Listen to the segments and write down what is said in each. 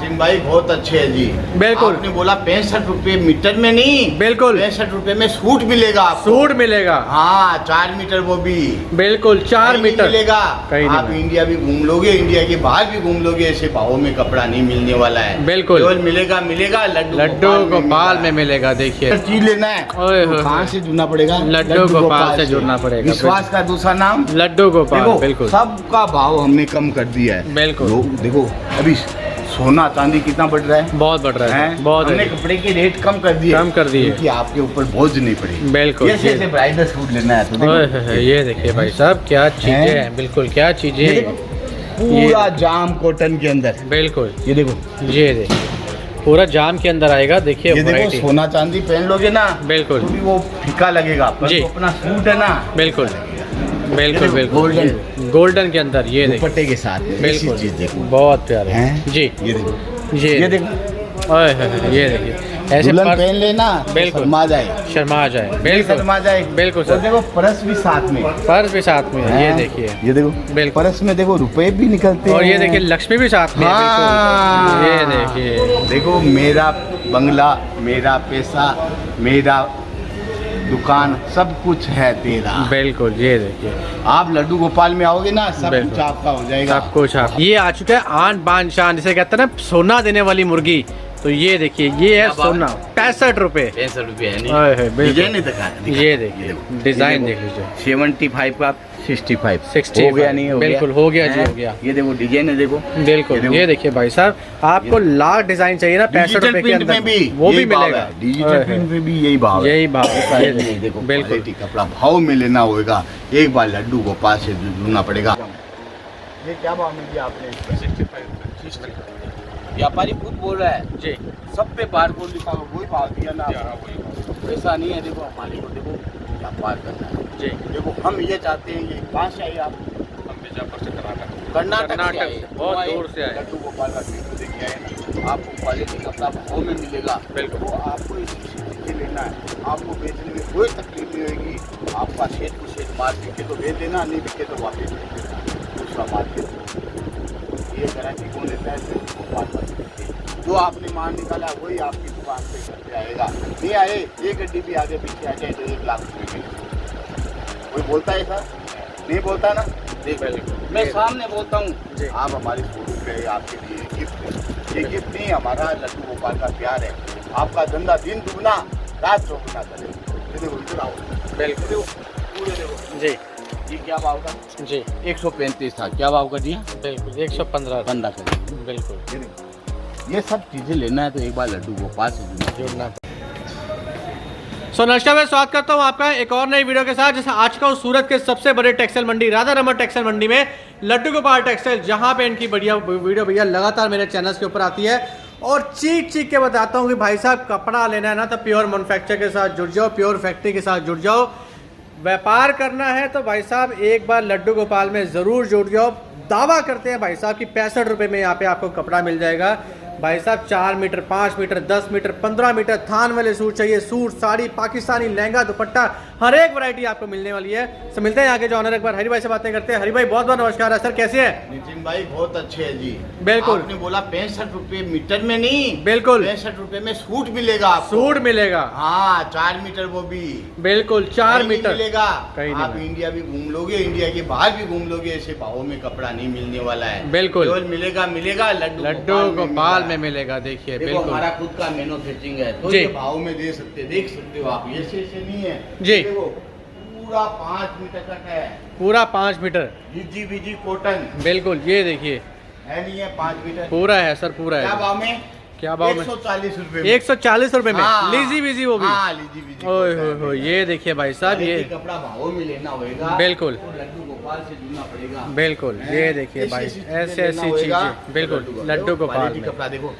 नितिन भाई बहुत अच्छे है जी। बिल्कुल। आपने बोला 65 रुपए मीटर में नहीं, बिल्कुल 65 रुपए में सूट मिलेगा आपको। सूट मिलेगा। हाँ 4 मीटर वो भी बिल्कुल 4 कहीं नहीं मीटर मिलेगा। कहीं नहीं आप मिलेगा। इंडिया भी घूम लोगे, इंडिया के बाहर भी घूम लोगे, ऐसे भावों में कपड़ा नहीं मिलने वाला है। बिल्कुल। केवल मिलेगा मिलेगा लड्डू गोपाल में मिलेगा। देखिए चीज लेना है ओए होए। तो कहाँ से जुड़ना पड़ेगा? लड्डू गोपाल से जुड़ना पड़ेगा। विश्वास का दूसरा नाम लड्डू गोपाल। देखो बिल्कुल सबका भाव हमने कम कर दिया है। बिल्कुल। लोग देखो अभी सोना चांदी कितना बढ़ रहा है, बहुत बढ़ रहा है, बहुत हमने है। कपड़े के रेट कम कर दिए, कम कर दिए। क्योंकि आपके ऊपर बोझ नहीं पड़ेगी। बिल्कुल। जैसे ब्राइडल सूट लेना है तो ओए देखो होए होए, ये देखिए भाई साहब क्या चीजें हैं। बिल्कुल क्या चीजें ये हैं। देखो, पूरा जाम कॉटन के अंदर। बिल्कुल ये देखो, ये देखिए पूरा जाम के अंदर आएगा। देखिए ये देखो वैरायटी। सोना चांदी पहन लोगे ना बिल्कुल तो भी वो फीका लगेगा, पर जी। तो अपना सूट है ना बिल्कुल बिल्कुल देखो, बिल्कुल गोल्डन। गोल्डन के अंदर ये देखिए दुपट्टे के साथ में ऐसी बिल्कुल चीज देखो बहुत प्यारे हैं? जी। ये देखो, ये ये देखो ओए होए होए, ये देखिए ऐसे दुल्हन पर्स पहन लेना तो बिल्कुल। शर्मा जाए, शर्मा आ जाए। बिल्कुल बिल्कुल शर्मा जाए। बिल्कुल और सर। देखो पर्स भी साथ में, पर्स भी साथ में है। ये हैं? देखिए ये देखो बिल्कुल। पर्स में देखो रुपए भी निकलते हैं। और ये देखिए लक्ष्मी भी साथ में है। हाँ। बिल्कुल ये देखिए देखो मेरा बंगला, मेरा पैसा, मेरा दुकान, सब कुछ है तेरा। बिल्कुल ये देखिए आप लड्डू गोपाल में आओगे ना सब बिल्कुल। कुछ आपका हो जाएगा। सब कुछ आप। ये आ चुका है आन बान शान, जिसे कहते हैं ना सोना देने वाली मुर्गी। तो ये देखिए ये है सोना 65 रुपए। 65 रुपए है ओए होए, बिल्कुल। डिजाइन नहीं दिखा, ये देखिए डिजाइन देख लीजिए। 75 का 65 65 हो गया नहीं हो बिल्कुल हो गया जी हैं? हो गया। ये देखो डिजाइन है देखो। बिल्कुल ये देखिए भाई साहब आपको लाख डिजाइन चाहिए ना 65 डिजिटल रुपए के प्रिंट अंदर में भी वो भी यही भाव मिलेगा। है। डिजिटल प्रिंट में भी यही भाव है। यही भाव है। ये ये देखो बिल्कुल क्वालिटी कपड़ा भाव में लेना होगा, एक बार लड्डू गोपाल से जुड़ना पड़ेगा। ये क्या भाव में दिया आपने? 65। व्यापारी खुद बोल रहा है जी सब पे बार कोड लिखा हुआ, वही भाव दिया ना। ऐसा नहीं है, देखो हमारे को देखो व्यापार करना है जी। देखो हम ये चाहते हैं। ये कहाँ से आए आप? हम मिर्जापुर से कर्नाटक कर्नाटक से आए, से, बहुत दूर से आए। लड्डू गोपाल का वीडियो देख के आए ना। आपको क्वालिटी कपड़ा भाव में मिलेगा। बिल्कुल। तो आपको इसी लेना है, आपको बेचने में कोई तकलीफ नहीं होगी। आपका सेट को सेट मार बिके तो भेज देना, नहीं बिके तो वापस भेज देना दूसरा मार्केट। ये गारंटी कौन लेता है? लड्डू गोपाल का। जो आपने माल निकाला वही आपकी दुकान पे घर पे आएगा। नहीं आए एक गड्डी भी आगे पीछे आ जाए तो 1 लाख रुपए के। कोई बोलता है सर? नहीं बोलता ना। देख मैं सामने बोलता हूँ, आप हमारी फोटो पे आपके लिए गिफ्ट है। ये गिफ्ट नहीं, हमारा लड्डू गोपाल का प्यार है। आपका धंधा दिन दुगना रात चौगुना करे। ये देखो इधर आओ, बिल्कुल पूरे देखो जी। ये क्या भाव का? जी 135 था, क्या भाव कर दिया? बिल्कुल 115 15 कर दिया। बिल्कुल ये देखो, ये सब चीजें लेना है तो एक बार लड्डू गोपाल से जुड़ना। नमस्कार, मैं स्वागत करता हूं आपका एक और नई वीडियो के साथ। जैसे आज का सूरत के सबसे बड़े टेक्सटाइल मंडी राधा रमन टेक्सटाइल मंडी में लड्डू गोपाल टेक्सटाइल, जहां पे इनकी बढ़िया वीडियो भैया लगातार मेरे चैनल के ऊपर आती है और चीख के बताता हूं कि भाई साहब कपड़ा लेना है ना तो प्योर मैन्युफैक्चर के साथ जुड़ जाओ, प्योर फैक्ट्री के साथ जुड़ जाओ। व्यापार करना है तो भाई साहब एक बार लड्डू गोपाल में ज़रूर जुड़ जाओ। दावा करते हैं भाई साहब कि 65 रुपये में यहाँ पे आपको कपड़ा मिल जाएगा। भाई साहब 4 मीटर 5 मीटर 10 मीटर 15 मीटर थान वाले सूट चाहिए, सूट साड़ी पाकिस्तानी लहंगा दुपट्टा हर एक वैरायटी आपको मिलने वाली है। तो मिलते हैं यहाँ के जो ऑनर, एक बार हरि भाई से बातें करते हैं। हरि भाई बहुत बहुत नमस्कार है सर, कैसे हैं? नितिन भाई बहुत अच्छे है जी। बिल्कुल। आपने बोला 65 रुपए मीटर में नहीं, बिल्कुल 65 रुपए में सूट मिलेगा आपको। सूट मिलेगा। हाँ 4 मीटर वो भी बिल्कुल 4 कहीं नहीं मीटर मिलेगा। कहीं नहीं आप इंडिया भी घूम लोगे, इंडिया के बाहर भी घूम लोगे, ऐसे भावों में कपड़ा नहीं मिलने वाला है। बिल्कुल। केवल मिलेगा मिलेगा लड्डू गोपाल में मिलेगा। देखिए देखो बिल्कुल हमारा खुद का मैन्युफैक्चरिंग है तो जी। ये भाव में दे सकते, देख सकते हो आप। ऐसे नहीं है जी। देखो पूरा 5 मीटर तक है, पूरा 5 मीटर बीजी बीजी कॉटन बिल्कुल। ये देखिए है, नहीं है 5 मीटर पूरा है सर, पूरा क्या है। भाव में? क्या भाव में? 140 रुपए 140 रुपए में हाँ, लीजी बीजी वो भी। हाँ, लीजी बीजी ओए कॉटन हो है। ये देखिए भाई साहब ये कपड़ा भाव में लेना होगा बिल्कुल। तो लड्डू गोपाल से जुड़ना पड़ेगा। बिल्कुल ये देखिए भाई ऐसे ऐसी चीजें बिल्कुल लड्डू गोपाल में। कपड़ा देखो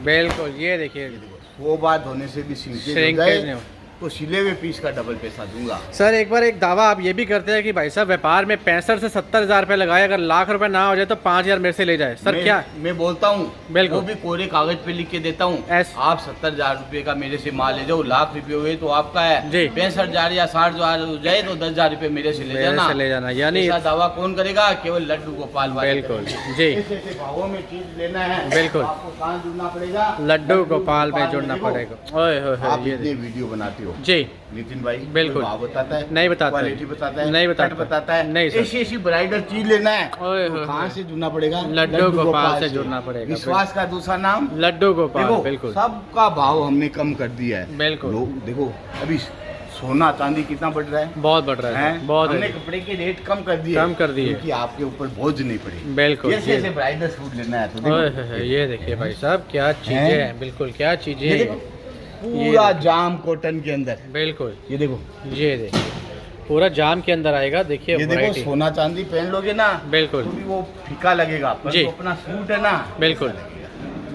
बिल्कुल ये देखिए वो बात होने से भी श्रिंकेज नहीं हो। तो सिले हुए पीस का डबल पैसा दूंगा। सर एक बार एक दावा आप ये भी करते हैं कि भाई साहब व्यापार में 65 से 70 हज़ार रुपये लगाए, अगर लाख रुपए ना हो जाए तो 5,000 मेरे से ले जाए। सर क्या मैं बोलता हूँ, बिल्कुल। वो भी कोरे कागज पे लिख के देता हूँ। आप 70,000 रुपए का मेरे से माल ले जाओ, लाख रुपए हुए तो आपका है। 65,000 या 60,000 हो जाए तो 10,000 रुपए मेरे से ले जाना। यानी ऐसा दावा कौन करेगा? केवल लड्डू गोपाल वाले। बिल्कुल जी, ऐसे भावों में चीज लेना है, बिल्कुल आपको कहाँ जुड़ना पड़ेगा? लड्डू गोपाल में जुड़ना पड़ेगा। ओए होए होए, आप ये इतने वीडियो बनाते हो जी नितिन भाई, बिल्कुल। भाव बताता है? नहीं बताता, क्वालिटी बताता है? नहीं कट बताता है? नहीं सर। ऐसी ब्राइडल चीज लेना है, ओए तो होए कहाँ से जुड़ना पड़ेगा? लड्डू गोपाल से जुड़ना पड़ेगा। विश्वास का दूसरा नाम लड्डू गोपाल। देखो, बिल्कुल सबका भाव हमने कम कर दिया है। बिल्कुल। लोग देखो अभी सोना चांदी कितना बढ़ रहा है, बहुत बढ़ रहा है, बहुत हमने कपड़े के रेट कम कर दिए, क्योंकि आपके ऊपर बोझ नहीं पड़ी। बिल्कुल। ऐसे ब्राइडल सूट लेना है तो देखो, ये देखिए भाई साहब क्या चीजें हैं, बिल्कुल क्या चीजें हैं। पूरा जाम कॉटन के अंदर, बिल्कुल ये देखो, ये देखिए पूरा जाम के अंदर आएगा। देखिए ये देखो, सोना चांदी पहन लोगे ना, बिल्कुल तो भी वो फीका लगेगा, पर जी। तो अपना सूट है ना, बिल्कुल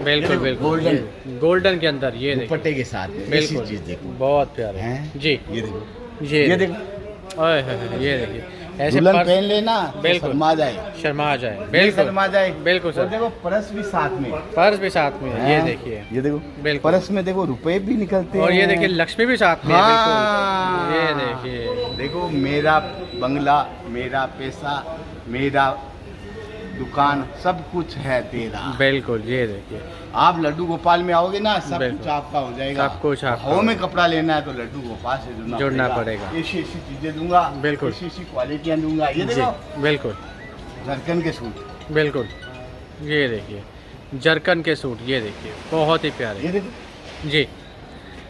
बिल्कुल बिल्कुल गोल्डन के अंदर। ये देखिए दुपट्टे के साथ बिल्कुल चीज देखो, बहुत प्यारे हैं? जी। ये देखो, ये देखो, ओए ये देखिए ऐसे दुल्हन पहन लेना, बिल्कुल शर्मा जाए, बिल्कुल शर्मा जाए, बिल्कुल सर। देखो पर्स भी साथ में, पर्स भी साथ में है, ये देखिए, ये देखो बिल्कुल पर्स में देखो रुपए भी निकलते हैं, और ये देखिए लक्ष्मी भी साथ में है, हाँ। बिल्कुल ये देखिए, देखो मेरा बंगला, मेरा पैसा, मेरा दुकान, सब कुछ है तेरा। बिल्कुल ये देखिए आप लड्डू गोपाल में आओगे ना, सब बिल्कुल। कुछ आपका हो जाएगा। सब कुछ आपका भाव में कपड़ा लेना है तो लड्डू गोपाल से जुड़ना पड़ेगा। ऐसी चीजें दूंगा, बिल्कुल। ऐसी क्वालिटियाँ दूंगा। ये जी देखो बिल्कुल झरकन के सूट, बिल्कुल ये देखिए जरकन के सूट, ये देखिए बहुत ही प्यारे। ये देखो जी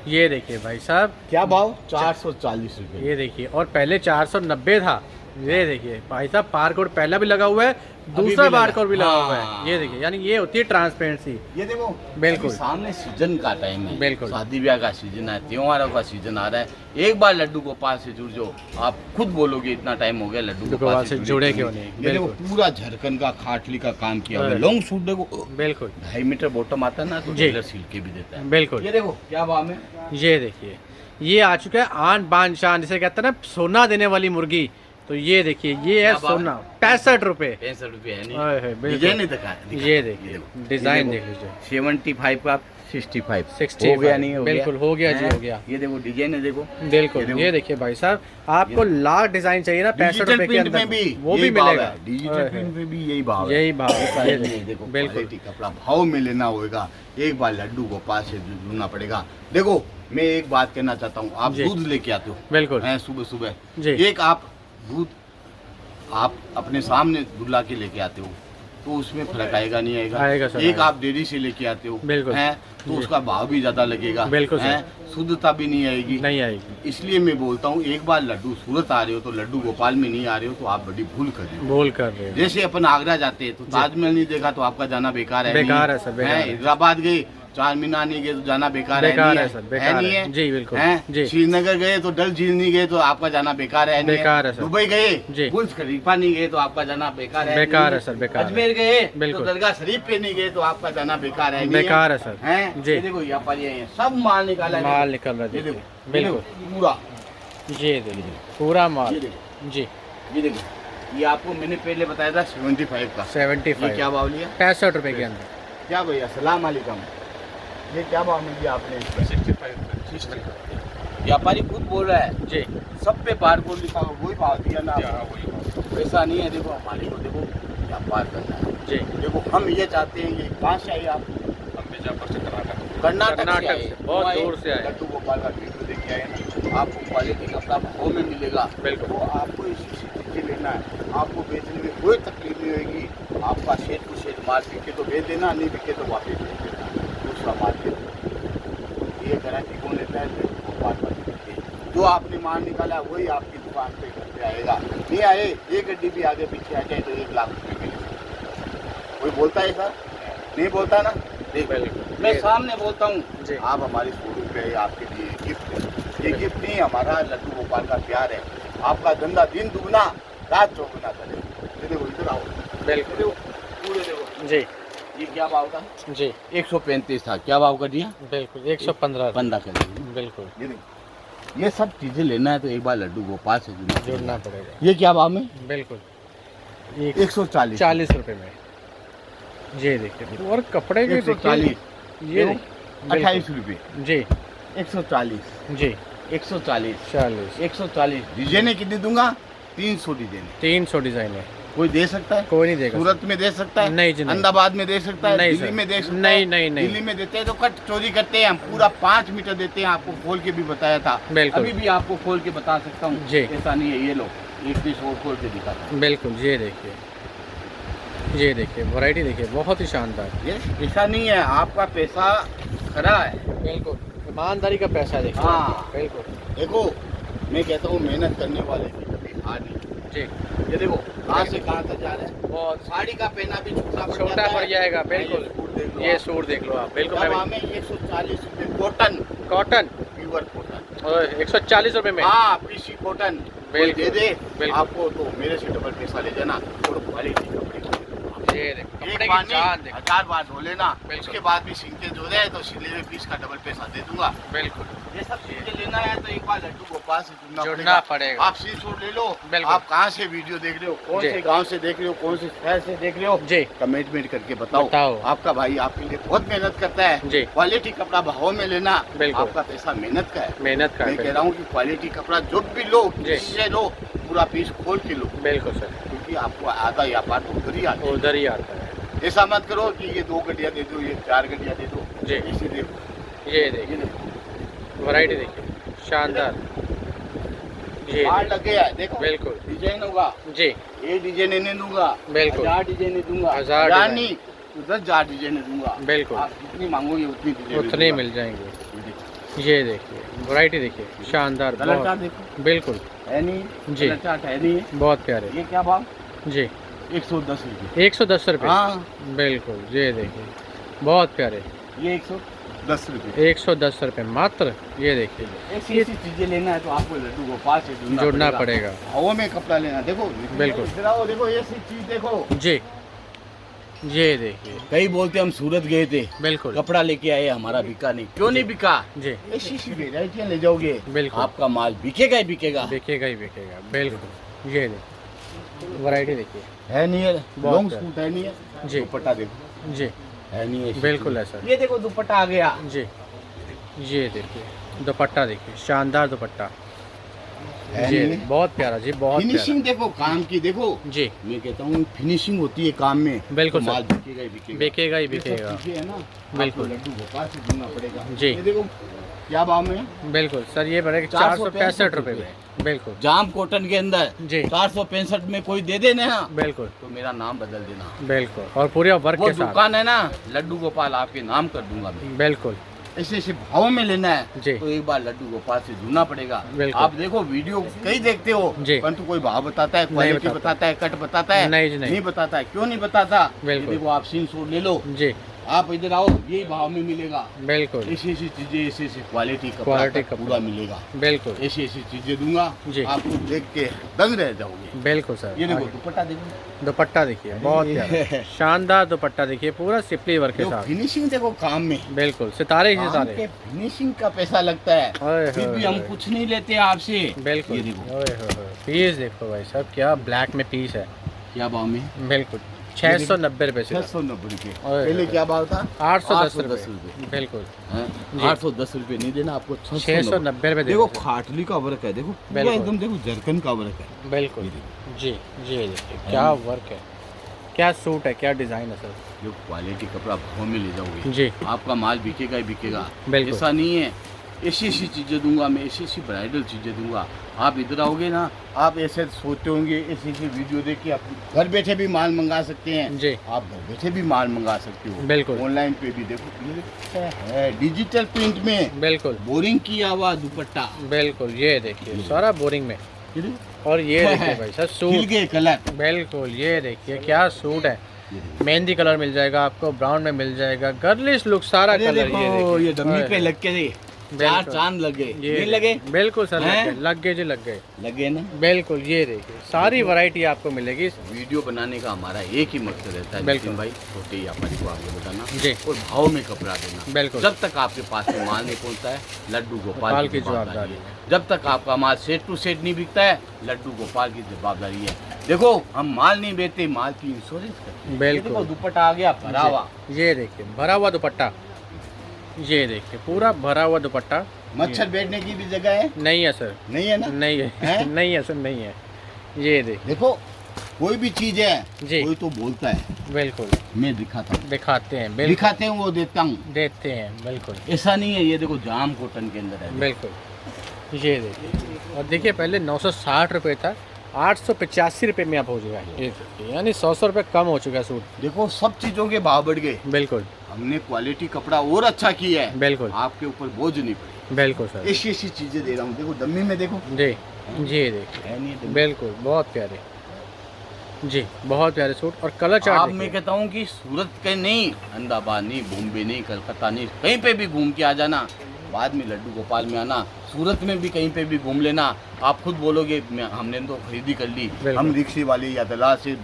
ये देखिए भाई साहब क्या भाव, 440 रुपए। ये देखिए, और पहले 490 था। ये देखिए भाई साहब बार कोड पहला भी लगा हुआ है, दूसरा भी बार कोड भी लगा हुआ हाँ। है। ये देखिए यानी ये होती है ट्रांसपेरेंसी। ये देखो बिल्कुल। अभी सामने सीजन का टाइम है, बिल्कुल। शादी ब्याह का सीजन है, त्योहारों का सीजन आ रहा है। एक बार लड्डू गोपाल से जुड़ जाओ, आप खुद बोलोगे इतना टाइम हो गया लड्डू गोपाल से जुड़े क्यों नहीं। ये देखो पूरा झरकन का खाटली का काम किया हुआ है, लॉन्ग सूट देखो, बिल्कुल 2.5 मीटर बॉटम आता है ना, तो टेलर सिल के भी देता है। बिल्कुल ये देखो क्या भाव में, ये देखिए ये आ चुका है आन बान शान, जिसे कहते हैं ना सोना देने वाली मुर्गी। तो ये देखिए ये है सोना, 65 रुपए। 65 रुपए है नहीं, डिजाइन नहीं दिखा, ये देखिए डिजाइन देख लीजिए, 75 का 65 60 हो गया, नहीं हो बिल्कुल हो गया जी, हैं? हो गया। ये देखो डिजाइन है, देखो बिल्कुल ये देखिए भाई साहब आपको लाख डिजाइन चाहिए ना 65 रुपए के अंदर वो भी मिलेगा। डिजिटल प्रिंट में भी यही भाव है, यही भाव है। ये नहीं, देखो बिल्कुल क्वालिटी कपड़ा भाव में लेना होगा। एक बार लड्डू गोपाल से जुड़ना पड़ेगा। देखो मैं एक बात कहना चाहता हूँ, आप जी। दूध लेके आते हो, बिल्कुल हैं सुबह सुबह, जी। एक आप दूध आप अपने सामने दुला के लेके आते हो तो उसमें फर्क आएगा नहीं आएगा आएगा, सर, एक आएगा। आप डेयरी से लेके आते हो, बिल्कुल। हैं तो जी। उसका भाव भी ज्यादा लगेगा, बिल्कुल सर। हैं, शुद्धता भी नहीं आएगी, नहीं आएगी। इसलिए मैं बोलता हूँ एक बार लड्डू सूरत आ रहे हो तो लड्डू गोपाल में नहीं आ रहे हो तो आप बड़ी भूल कर रहे हो। भूल कर रहे हो। जैसे अपन आगरा जाते हैं तो ताजमहल नहीं देखा तो आपका जाना बेकार है, बेकार नहीं? है सर, बेकार हैं, है। हैदराबाद गए चार मीनार नहीं गए तो जाना बेकार है, बेकार नहीं है सर, बेकार नहीं है। जी, बिल्कुल। हैं? जी। श्रीनगर गए तो डल झील नहीं गए तो आपका जाना बेकार है, नहीं बेकार है सर। दुबई गए जी। बुर्ज खलीफा नहीं गए तो आपका जाना बेकार है, बेकार नहीं? है सर, बेकार है। अजमेर गए बिल्कुल। तो दरगाह शरीफ पे नहीं गए तो आपका जाना बेकार है, नहीं बेकार है सर। हैं? जी। ये देखो व्यापारी हैं, सब माल निकाला है, माल निकल रहा है, ये देखिए। देखो बिल्कुल पूरा, ये देखिए पूरा माल। ये देखो, जी ये देखो, ये आपको मैंने पहले बताया था 75 का, ये 75 क्या भाव लिया, 65 रुपए के अंदर। क्या भैया सलाम वालेकुम, ये क्या भाव में दिया आपने, 65। व्यापारी खुद बोल रहा है, जी सब पे बार कोड लिखा हुआ, वही भाव दिया ना, वैसा नहीं है। देखो हमारे को देखो व्यापार करना है, जी देखो हम ये चाहते हैं, ये कहाँ से आए आप, कर्नाटक से आए, बहुत दूर से आए। लड्डू गोपाल का वीडियो देख के आए ना, आपको क्वालिटी कपड़ा भाव में मिलेगा, बिल्कुल। तो आपको इसी से चीजें लेना है, आपको बेचने में कोई तकलीफ नहीं होगी। आपका शेड टू शेड माल बिके तो भेज देना, नहीं बिके तो वापस भेज देना, दूसरा माल दे देना। ये गारंटी कौन लेता है, लड्डू गोपाल वाले देते हैं। जो आपने माल निकाला वही आपकी दुकान पे घर पे आएगा, नहीं आए एक गड्डी भी आगे पीछे आ जाए तो 1 लाख रुपये मिले। कोई बोलता है सर, नहीं बोलता ना, देखो मैं सामने बोलता हूँ, आप हमारे शोरूम पे आइए, आपके लिए गिफ्ट है। ये गिफ्ट नहीं, हमारा लड्डू गोपाल का प्यार है। आपका धंधा दिन दुगना रात चौगुना करे। ये देखो इधर आओ, बिल्कुल देखो पूरे देखो, जी ये क्या भाव था, जी 135 था, क्या भाव कर दिया, बिल्कुल 115 15 कर दिया। बिल्कुल ये देखो ये सब चीजें लेना है तो एक बार लड्डू गोपाल से जुड़ना पड़ेगा। ये क्या भाव में? बिल्कुल 140 40 रुपए में। ये देखिए, और कपड़े के 140 ये 28 रुपये जी 140 जी 140 40 140 डिजाइने कितनी दूंगा? 300 डिजाइने। 300 डिजाइन है। कोई दे सकता है? कोई नहीं देगा। सूरत में दे सकता है? नहीं जी नहीं। अहमदाबाद में दे सकता है? नहीं दिल्ली सर। में दे सकता नहीं है? नहीं नहीं। दिल्ली में देते हैं तो कट चोरी करते हैं हम। पूरा 5 मीटर देते हैं, आपको खोल के भी बताया था। बिल्कुल। अभी भी आपको खोल के बता सकता हूँ। जी। ऐसा नहीं है। ये लो एक पीस और खोल के दिखाता हूँ। बिल्कुल, ये देखिए, ये देखिए वैरायटी देखिए, बहुत ही शानदार। ये ऐसा नहीं है, आपका पैसा खरा है। बिल्कुल, ईमानदारी का पैसा देखिए। हाँ। बिल्कुल देखो मैं कहता हूँ मेहनत करने वाले की कभी हार नहीं। जी। ये देखो कहाँ से कहाँ तक जा रहा है। बहुत साड़ी का पहना भी छोटा पड़ जाएगा। बिल्कुल, ये सूट देख लो आप। बिल्कुल हमें 140 रुपये कॉटन, कॉटन प्योर कॉटन। और 140 रुपए में। हाँ पीसी कॉटन बिल्कुल, दे दे बिल्कुल। आपको तो मेरे से डबल पैसा ले जाना और क्वालिटी कपड़े ये देखो, कपड़े एक की बार जान नहीं देखो। 1000 बार धो लेना। बिल्कुल। उसके बाद भी सिंके जो रहे तो सिले में पीस का डबल पैसा दे दूंगा। बिल्कुल, ये सब चीजें लेना है तो एक बार लड्डू गोपाल से जुड़ना पड़ेगा। आप स्क्रीनशॉट ले लो। बिल्कुल। आप कहाँ से वीडियो देख रहे हो, कौन जी। से गांव से देख रहे हो, कौन से शहर से देख रहे हो, जी कमेंट करके बताओ। बताओ। आपका भाई आपके लिए बहुत मेहनत करता है। जी। क्वालिटी कपड़ा भाव में लेना। बिल्कुल। आपका पैसा मेहनत का है। मेहनत का मैं कह है। रहा हूँ कि क्वालिटी कपड़ा जो भी लो जी। जिससे लो पूरा पीस खोल के लो, बिल्कुल सर, क्योंकि आपको आधा व्यापार तो उधर ही आता है। उधर ही आता है। ऐसा मत करो कि ये 2 गड्डियाँ दे दो, ये 4 गड्डियाँ दे दो। जी। इसी देखो ये ये देखिए, देखो वैरायटी देखिए, शानदार। ये बाहर लग गया है देखो। बिल्कुल डिजाइन होगा, जी, ये डिजाइन नहीं दूंगा, बिल्कुल। 1000 डिजाइन दूंगा, 1000 1000 डिजाइन। नहीं तो 10,000 डिजाइन दूंगा। बिल्कुल। आप जितनी मांगोगे उतनी डिजाइन उतने मिल जाएंगे। ये देखिए, वैरायटी देखिए, शानदार। कलर चार्ट बहुत देखो बिल्कुल है नहीं, जी। कलर चार्ट है नहीं। बहुत प्यारे। ये क्या भाव? जी 110 रुपये। 110 रुपये। हाँ बिल्कुल, ये देखिए, बहुत प्यारे। ये 110 रुपये। 110 रुपये मात्र। ये देखिए, ऐसी ऐसी चीजें लेना है तो आपको लड्डू गोपाल से जुड़ना पड़ेगा। हवा में कपड़ा लेना। देखो बिल्कुल। इधर आओ, देखो ये चीज देखो। जी, ये देखिए, कई बोलते हम सूरत गए थे, बिल्कुल कपड़ा लेके आए, हमारा बिका नहीं। क्यों नहीं बिका? जी, ऐसी सी वेराइटियाँ ले जाओगे, बिल्कुल। आपका माल बिकेगा ही बिकेगा। बिकेगा ही बिकेगा। बिल्कुल, ये देखिए, वैरायटी देखिए। है नहीं है, बहुत लॉन्ग प्यारा। सूट है नहीं है, जी। दुपट्टा देखो जी है नहीं है, बिल्कुल है सर। ये देखो दुपट्टा आ गया। जी, ये देखिए, दुपट्टा देखिए, शानदार दुपट्टा। है जी, नहीं है। बहुत प्यारा जी, बहुत फिनिशिंग देखो काम की देखो। प्यारा। जी, मैं कहता हूँ फिनिशिंग होती है काम में, बिल्कुल तो सर। माल बिकेगा ही बिकेगा। बिकेगा ही ये सब बिकेगा। चीजें है ना, बिल्कुल। आपको लड्डू गोपाल से जुड़ना पड़ेगा। जी। ये देखो क्या भाव में? बिल्कुल सर, ये पड़ेगा 465 रुपये में। बिल्कुल जाम कॉटन के अंदर जी। 465 में कोई दे देना बिल्कुल तो मेरा नाम बदल देना। बिल्कुल, और पूरे वर्क वो के साथ। दुकान है ना, लड्डू गोपाल आपके नाम कर दूंगा मैं। बिल्कुल ऐसे ऐसे भाव में लेना है जी। तो एक बार लड्डू गोपाल से जुड़ना पड़ेगा। बिल्कुल। आप देखो वीडियो कई देखते हो, जी। परंतु कोई भाव बताता है, क्वालिटी बताता। बताता है, कट बताता है? नहीं जी, नहीं। बताता है। क्यों नहीं बताता? बिल्कुल। ये देखो आप सीन सूट ले लो, जी, आप इधर आओ, यही भाव में मिलेगा। बिल्कुल ऐसी ऐसी चीजें, ऐसी ऐसी क्वालिटी क्वालिटी कपड़ा कपड़ा। पूरा मिलेगा। बिल्कुल ऐसी ऐसी चीजें दूंगा, जी। आपको देख के दंग रह जाओगे। बिल्कुल सर। ये देखो आगे। दुपट्टा देखो, दुपट्टा देखिए, बहुत प्यारा, शानदार दुपट्टा देखिए, पूरा सिपली वर्क के साथ। फिनिशिंग देखो काम में, बिल्कुल, सितारे ही काम सितारे। के फिनिशिंग का पैसा लगता है, ओए फिर भी होए हम होए। कुछ नहीं लेते आपसे। बिल्कुल। ये देखो ओए होए होए। पीस देखो भाई साहब, क्या ब्लैक में पीस है। क्या भाव में? बिल्कुल 690 रुपये से 690 रुपये। ओए पहले होए। क्या भाव था? 810 810 रुपये। बिल्कुल जी। 810 रुपये नहीं देना आपको, 690 रुपये देखो खाटली का वर्क है, देखो पूरा बिल्कुल। एकदम देखो जरकन का वर्क है। बिल्कुल ये देखो। जी जी, देखिए क्या वर्क है, क्या सूट है, क्या डिज़ाइन है सर। जो क्वालिटी कपड़ा भाव में ले जाओगे, जी आपका माल बिकेगा ही बिकेगा। बिल्कुल। ऐसा नहीं है, ऐसी ऐसी चीज़ें दूंगा मैं, ऐसी ऐसी ब्राइडल चीज़ें दूंगा। आप इधर आओगे ना, आप ऐसे सोचते होंगे, ऐसी ऐसी वीडियो देख के आप घर बैठे भी माल मंगा सकते हैं। जी आप घर बैठे भी माल मंगा सकते हो, बिल्कुल। ऑनलाइन पे भी। देखो ये क्या है, डिजिटल प्रिंट में बिल्कुल बोरिंग किया हुआ दुपट्टा। बिल्कुल, ये देखिए सारा बोरिंग में। ये देखो, और ये देखिए भाई साहब खिल सूट, गए कलर। बिल्कुल ये देखिए क्या सूट है। ये देखो। मेहंदी कलर मिल जाएगा आपको, ब्राउन में मिल जाएगा, गर्लिश लुक सारा अरे कलर। देखो, ये ये देखिए, डमी ओए पे होए। लग के चार चांद लगे, नहीं लगे? बिल्कुल सर, हैं? लग गए जी, लग गए। लगे ना। बिल्कुल, ये देखिए सारी वैरायटी आपको मिलेगी। वीडियो बनाने का हमारा एक ही मकसद रहता है बिल्कुल। नितिन भाई, छोटे व्यापारी को आगे बताना जी। और भाव में कपड़ा देना। बिल्कुल। जब तक आपके पास में माल नहीं पहुंचता है, लड्डू गोपाल की जवाबदारी है। है। जब तक आपका माल सेट टू सेट नहीं बिकता है, लड्डू गोपाल की जवाबदारी है। देखो हम माल नहीं बेचते, माल की इंश्योरेंस करते हैं। बिल्कुल। ये देखो दुपट्टा आ गया भरा हुआ, ये देखिए भरा हुआ दुपट्टा, ये देखिए पूरा भरा हुआ दुपट्टा। मच्छर बैठने की भी जगह है, नहीं है सर, नहीं है ना? नहीं है, हैं? नहीं है सर, नहीं है। ये देखिए, देखो कोई भी चीज है, जी। कोई तो बोलता है, बिल्कुल मैं दिखाता हूँ, दिखाते हैं, बिल्कुल दिखाते हैं वो देता हूँ, देते हैं, बिल्कुल ऐसा नहीं है। ये देखो जाम कॉटन के अंदर है, बिल्कुल। ये देखिए, और देखिए पहले 960 रुपये था, 885 रुपये में आप हो जाएगा। ये देखिए, यानी 100 रुपये कम हो चुका है सूट। देखो सब चीजों के भाव बढ़ गए। बिल्कुल हमने क्वालिटी कपड़ा और अच्छा किया है, बिल्कुल आपके ऊपर बोझ नहीं पड़ी। बिल्कुल सर, ऐसी ऐसी चीजें दे रहा हूँ, देखो डम्मी में देखो, जी, ये देखिए है नहीं डम्मी? बिल्कुल बहुत प्यारे, जी बहुत प्यारे सूट। और कलर आप चार्ट मैं देखिए। कहता हूँ कि सूरत के नहीं, अहमदाबाद नहीं, बॉम्बे नहीं, कलकत्ता नहीं, कहीं पे भी घूम के आ जाना, बाद में लड्डू गोपाल में आना। सूरत में भी कहीं पे भी घूम लेना, आप खुद बोलोगे हमने तो खरीदी कर ली, बिल्कुल। हम रिक्शे वाले या दलाल से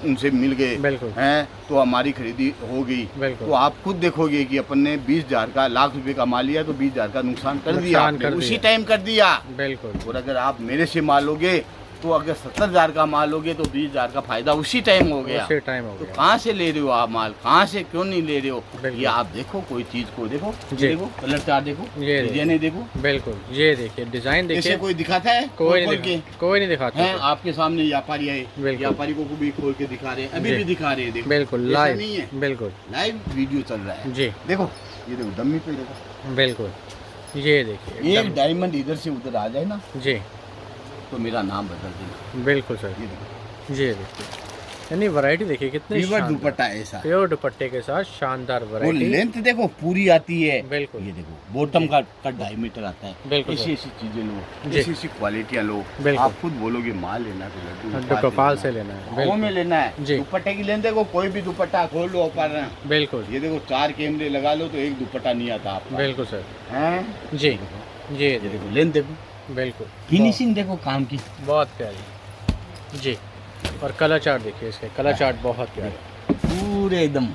उनसे मिल गए बिल्कुल हैं तो हमारी खरीदी हो गई। बिल्कुल। तो आप खुद देखोगे कि अपन ने 20,000 का, लाख रुपए का माल लिया तो 20,000 का नुकसान कर दिया नुकसान आपने, कर उसी दिया। टाइम कर दिया। बिल्कुल और अगर आप मेरे से माल लोगे तो अगर 70,000 का माल लोगे तो 20,000 का फायदा उसी टाइम हो गया। उसी टाइम हो तो गया। कहाँ से ले रहे हो आप माल, कहाँ से क्यों नहीं ले रहे हो? बिल्कुल। ये आप देखो कोई चीज को देखो, जी। देखो कलर चार्ट देखो, ये देखो। डिजाइने देखो, बिल्कुल ये देखिए, डिजाइन ऐसे देखिए, कोई दिखाता है? कोई खोल नहीं, कोई नहीं दिखाता हैं सर। आपके सामने व्यापारी आए, बिल्कुल। व्यापारी को भी खोल के दिखा रहे हैं, अभी जी। भी दिखा रहे हैं, देखो बिल्कुल ऐसा लाइव, नहीं है, बिल्कुल लाइव वीडियो चल रहा है। जी, देखो ये देखो डम्मी पे देखो, बिल्कुल ये देखिए एक एकदम- डायमंड इधर से उधर आ जाए ना जी तो मेरा नाम बदल देना। बिल्कुल सर, ये देखो ये देखिए, यानी वैरायटी देखिए कितनी प्योर शानदार। दुपट्टा ऐसा, प्योर दुपट्टे के साथ शानदार और वैरायटी। लेंथ देखो पूरी आती है। बिल्कुल। ये देखो बॉटम का डायमीटर आता है। बिल्कुल ऐसी सर। ऐसी चीजें लो, जी। ऐसी ऐसी क्वालिटियाँ लो। बिल्कुल। आप खुद बोलोगे माल लेना तो लड्डू गोपाल से लेना है, भाव बिल्कुल में लेना है। जी। दुपट्टे की लेंथ देखो, कोई भी दुपट्टा खोल लो ऊपर, बिल्कुल ये देखो 4 कैमरे लगा लो तो एक दुपट्टा नहीं आता आपका। बिल्कुल सर, हैं? जी ये ये देखिए, देखो लेंथ देखो, बिल्कुल फिनिशिंग देखो काम की। बहुत प्यारी जी। और कलर चार्ट देखिए, इसके कलर चार्ट बहुत प्यारे, पूरे एकदम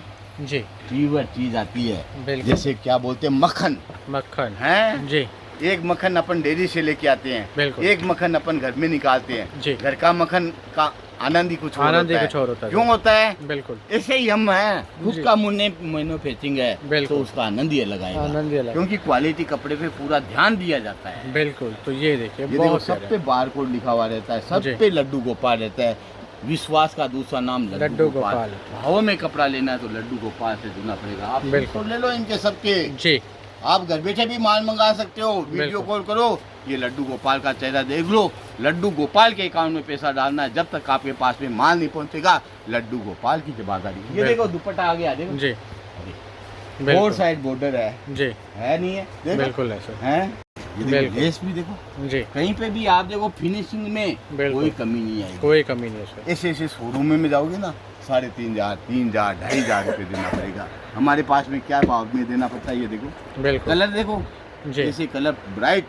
जी प्योर चीज आती है। बिल्कुल। जैसे क्या बोलते हैं मक्खन, मक्खन हैं? जी एक मक्खन अपन डेयरी से लेके आते हैं, बिल्कुल। एक मक्खन अपन घर में निकालते हैं। जी। घर का मक्खन का आनंद ही कुछ और आनंद ही होता है। कुछ और होता है। क्यों होता है? बिल्कुल ऐसे ही हम हैं, खुद जी। का मैन्युफैक्चरिंग है बिल्कुल। तो उसका आनंद ही अलग आएगा। आनंद ही अलग। क्योंकि क्वालिटी कपड़े पे पूरा ध्यान दिया जाता है। बिल्कुल, तो ये देखिए ये देखो बहुत सब प्यारे। पे बार कोड लिखा हुआ रहता है, सब जी। पे लड्डू गोपाल रहता है। विश्वास का दूसरा नाम लड्डू गोपाल। भाव में कपड़ा लेना है तो लड्डू गोपाल से जुड़ना पड़ेगा। आप बिल्कुल। तो ले लो इनके सबके, जी आप घर बैठे भी माल मंगा सकते हो, वीडियो बिल्कुल। कॉल करो, ये लड्डू गोपाल का चेहरा देख लो। लड्डू गोपाल के अकाउंट में पैसा डालना है, जब तक आपके पास में माल नहीं पहुंचेगा लड्डू गोपाल की जवाबदारी। ये बिल्कुल। देखो दुपट्टा आ गया, देखो जी फोर बिल्कुल साइड बॉर्डर है जी नहीं है? देखो बिल्कुल है सर, है, ये देखो बिल्कुल। लेस भी देखो, जी कहीं पे भी आप देखो फिनिशिंग में बिल्कुल। कोई कमी नहीं आएगी। कोई कमी नहीं है सर। ऐसे ऐसे शोरूम में जाओगे ना 3,500, 3,000, 2,500 रुपये देना पड़ेगा। हमारे पास में क्या भाव में देना पड़ता है? ये देखो बिल्कुल कलर देखो, जी ऐसे कलर ब्राइट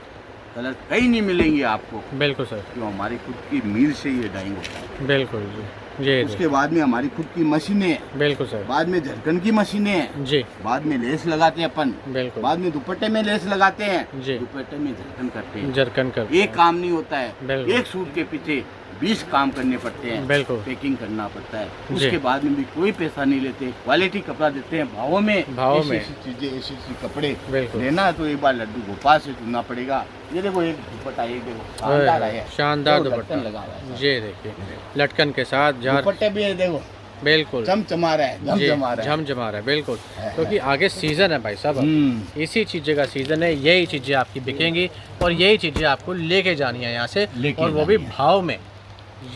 कलर कहीं नहीं मिलेंगे आपको, बिल्कुल सर, क्यों? हमारी खुद की मिल से ये डाइंग होता है। बिल्कुल जी ये उसके बाद में हमारी खुद की मशीनें हैं, बिल्कुल सर, बाद में झरकन की मशीनें हैं, जी बाद में लेस लगाते हैं अपन, बिल्कुल बाद में दुपट्टे में लेस लगाते हैं, जी। दुपट्टे में झरकन करते हैं। जरकन कर एक काम नहीं होता है, बिल्कुल। एक सूट के पीछे 20 काम करने पड़ते हैं, बिल्कुल पैकिंग करना पड़ता है। जी। उसके बाद में भी कोई पैसा नहीं लेते, क्वालिटी कपड़ा देते हैं भावों में। भावों ऐसी में। ऐसी चीजें, ऐसी ऐसी कपड़े बिल्कुल। लेना है तो एक बार लड्डू गोपाल से चुनना पड़ेगा। ये देखो एक दुपट्टा, एक देखो शानदार है, शानदार देखो दुपट्टा लटकन लगा हुआ है। ये देखिए, लटकन के साथ जार, दुपट्टे भी है देखो, बिल्कुल चमचमा रहा है, जी, झमझमा रहा है। झमझमा रहा है बिल्कुल, है। क्योंकि आगे सीजन है भाई साहब, इसी चीज़ें का सीजन है, यही चीज़ें आपकी बिकेंगी और यही चीज़ें आपको लेके जानी है यहाँ से, लेके और वो भी जानी है। भाव में।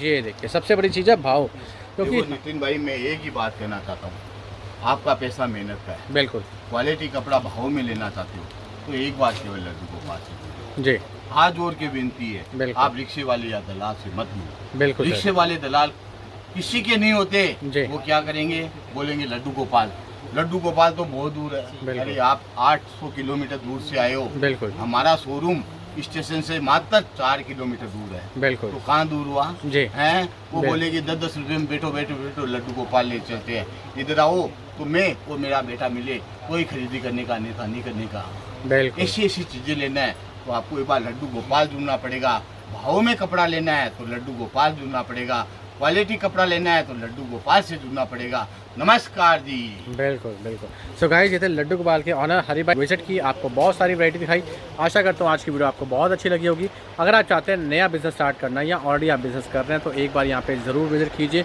ये देखिए सबसे बड़ी चीज़ है भाव, देखो क्योंकि नितिन भाई मैं एक ही बात कहना चाहता हूँ, आपका पैसा मेहनत का है, बिल्कुल क्वालिटी कपड़ा भाव में लेना चाहते हो तो एक बात केवल लड्डू गोपाल से जी हाथ जोड़ के विनती है, बिल्कुल। आप रिक्शे वाले या दलाल से मत लो। बिल्कुल रिक्शे सर, वाले दलाल किसी के नहीं होते, जी। वो क्या करेंगे, बोलेंगे लड्डू गोपाल, लड्डू गोपाल तो बहुत दूर है। बिल्कुल। अरे आप 800 किलोमीटर दूर से आए हो। बिल्कुल हमारा शोरूम स्टेशन से मात्र 4 किलोमीटर दूर है। बिल्कुल तो कहाँ दूर हुआ जी। हैं? वो बिल्कुल। बोलेगी 10-10 रुपए में बैठो बैठो बैठो लड्डू गोपाल ले चलते हैं। इधर आओ तो मैं और मेरा बेटा मिले, कोई खरीदी करने का नहीं करने का। बिल्कुल ऐसी ऐसी चीजें लेना है तो आपको एक बार लड्डू गोपाल ढूंढना पड़ेगा। भाव में कपड़ा लेना है तो लड्डू गोपाल ढूंढना पड़ेगा। क्वालिटी कपड़ा लेना है तो लड्डू गोपाल से जुड़ना पड़ेगा। नमस्कार जी। बिल्कुल बिल्कुल। सो गाइस, ये थे लड्डू गोपाल के ऑनर हरी भाई विजिट की, आपको बहुत सारी वैरायटी दिखाई। आशा करता हूँ आज की वीडियो आपको बहुत अच्छी लगी होगी। अगर आप चाहते हैं नया बिज़नेस स्टार्ट करना या ऑलरेडी आप बिज़नेस कर रहे हैं तो एक बार यहाँ पे ज़रूर विजिट कीजिए।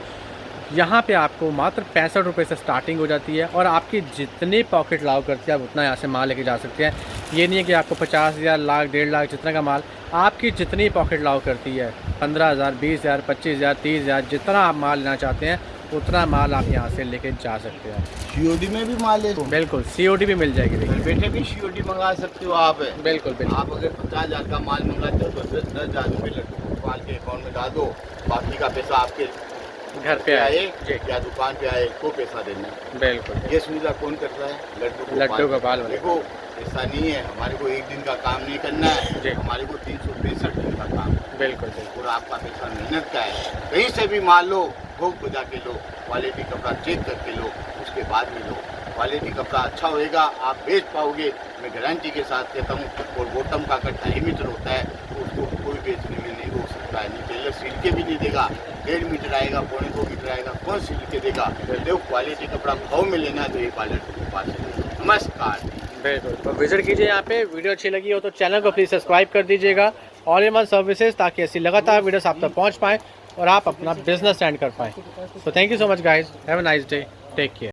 यहाँ पे आपको मात्र 65 रुपये से स्टार्टिंग हो जाती है और आपकी जितनी पॉकेट लाव करती है आप उतना यहाँ से माल लेके जा सकते हैं। ये नहीं है कि आपको 50,000 लाख 1.5 लाख जितना का माल, आपकी जितनी पॉकेट लाव करती है 15,000 20,000 25,000 30,000 जितना आप माल लेना चाहते हैं उतना माल आप यहाँ से लेके जा सकते हैं। सीओडी में भी माल ले बिल्कुल COD भी मिल जाएगी। घर बैठे भी सीओडी मंगा सकते हो आप। बिल्कुल बिल्कुल। आप अगर 50,000 का माल मंगाते हो तो 10,000 रुपये लड्डू गोपाल के अकाउंट में डाल दो, बाकी का पैसा आपके घर पे आए जी। या दुकान पे आए तो पैसा देना है। बिल्कुल। ये सुविधा कौन करता है? लड्डू गोपाल वाले। देखो ऐसा नहीं है हमारे को एक दिन का काम नहीं करना जी। है, हमारे को 365 दिन का काम है। बिल्कुल बिल्कुल। और आपका पैसा मेहनत का है। कहीं से भी माल लो, भोग बजा के लो, क्वालिटी कपड़ा चेक करके लो, उसके बाद में लो। क्वालिटी कपड़ा अच्छा होएगा आप बेच पाओगे, मैं गारंटी के साथ कहता हूँ। और बॉटम का अगर 2.5 मीटर होता है तो उसको कोई बेचने में नहीं रोक सकता है। नहीं टेलर सिल के भी नहीं देगा, 1.5 मीटर आएगा, 1.25 मीटर आएगा, कौन सिल के देगा? देखो क्वालिटी कपड़ा भाव में लेना है तो ये पार्लर के पास है। नमस्कार। बिल्कुल, तो विजिट कीजिए यहाँ पे। वीडियो अच्छी लगी हो तो चैनल को प्लीज़ सब्सक्राइब कर दीजिएगा, ऑल इन वन सर्विसेज, ताकि ऐसी लगातार वीडियोस आप तक पहुँच पाएँ और आप अपना बिजनेस स्टैंड कर पाएँ। So thank you so much guys, have a nice day, take care.